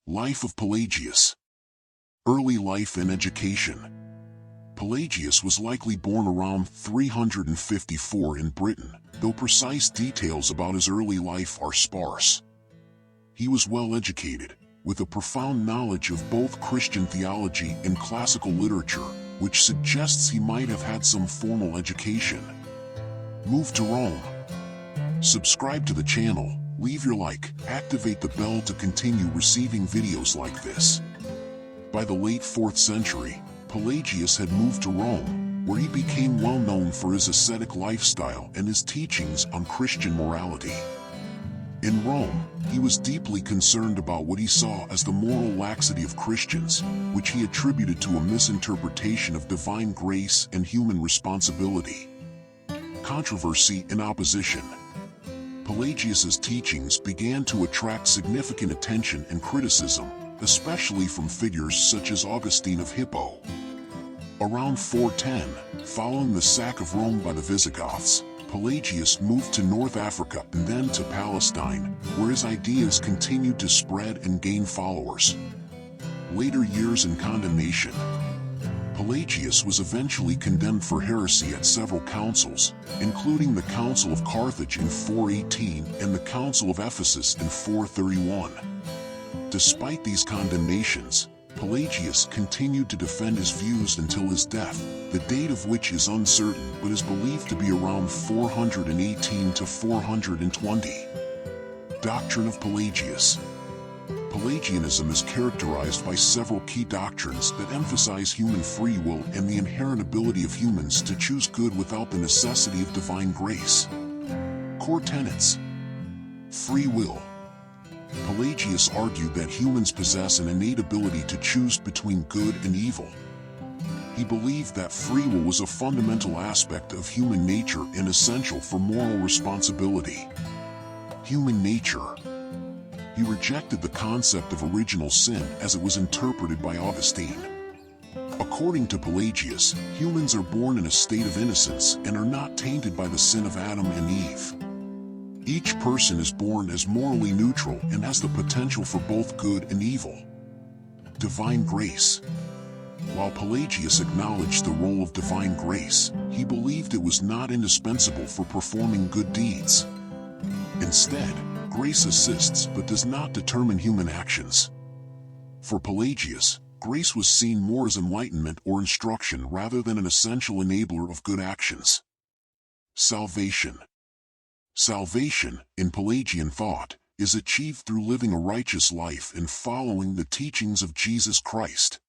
Life of Pelagius. Early life and education. Pelagius was likely born around 354 in Britain, though precise details about his early life are sparse. He was well educated, with a profound knowledge of both Christian theology and classical literature, which suggests he might have had some formal education. Move to Rome. Subscribe to the channel, leave your like, activate the bell to continue receiving videos like this. By the late 4th century, Pelagius had moved to Rome, where he became well known for his ascetic lifestyle and his teachings on Christian morality. In Rome, he was deeply concerned about what he saw as the moral laxity of Christians, which he attributed to a misinterpretation of divine grace and human responsibility. Controversy and opposition. Pelagius's teachings began to attract significant attention and criticism, especially from figures such as Augustine of Hippo. Around 410, following the sack of Rome by the Visigoths, Pelagius moved to North Africa and then to Palestine, where his ideas continued to spread and gain followers. Later years in condemnation. Pelagius was eventually condemned for heresy at several councils, including the Council of Carthage in 418 and the Council of Ephesus in 431. Despite these condemnations, Pelagius continued to defend his views until his death, the date of which is uncertain but is believed to be around 418 to 420. Doctrine of Pelagius. Pelagianism is characterized by several key doctrines that emphasize human free will and the inherent ability of humans to choose good without the necessity of divine grace. Core tenets. Free will. Pelagius argued that humans possess an innate ability to choose between good and evil. He believed that free will was a fundamental aspect of human nature and essential for moral responsibility. Human nature. He rejected the concept of original sin as it was interpreted by Augustine. According to Pelagius, humans are born in a state of innocence and are not tainted by the sin of Adam and Eve. Each person is born as morally neutral and has the potential for both good and evil. Divine grace. While Pelagius acknowledged the role of divine grace, he believed it was not indispensable for performing good deeds. Instead, grace assists but does not determine human actions. For Pelagius, grace was seen more as enlightenment or instruction rather than an essential enabler of good actions. Salvation. Salvation, in Pelagian thought, is achieved through living a righteous life and following the teachings of Jesus Christ.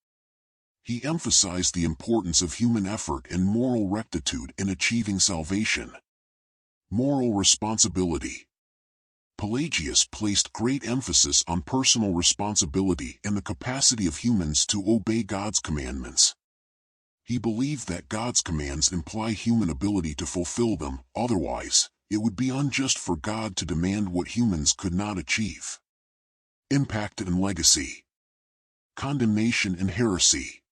He emphasized the importance of human effort and moral rectitude in achieving salvation. Moral responsibility. Pelagius placed great emphasis on personal responsibility and the capacity of humans to obey God's commandments. He believed that God's commands imply human ability to fulfill them, otherwise, it would be unjust for God to demand what humans could not achieve. Impact and legacy. Condemnation and heresy.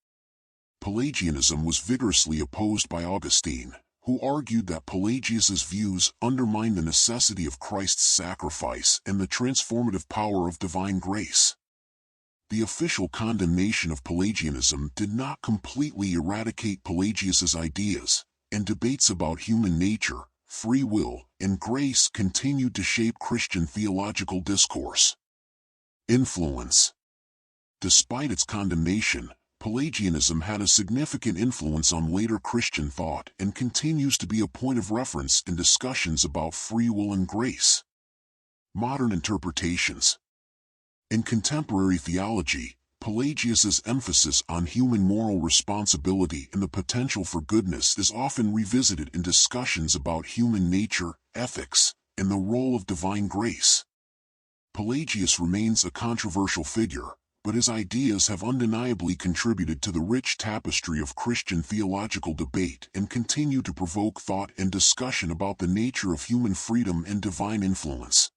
Pelagianism was vigorously opposed by Augustine, who argued that Pelagius's views undermined the necessity of Christ's sacrifice and the transformative power of divine grace. The official condemnation of Pelagianism did not completely eradicate Pelagius's ideas, and debates about human nature, free will, and grace continued to shape Christian theological discourse. Influence. Despite its condemnation, Pelagianism had a significant influence on later Christian thought and continues to be a point of reference in discussions about free will and grace. Modern interpretations. In contemporary theology, Pelagius's emphasis on human moral responsibility and the potential for goodness is often revisited in discussions about human nature, ethics, and the role of divine grace. Pelagius remains a controversial figure, but his ideas have undeniably contributed to the rich tapestry of Christian theological debate and continue to provoke thought and discussion about the nature of human freedom and divine influence.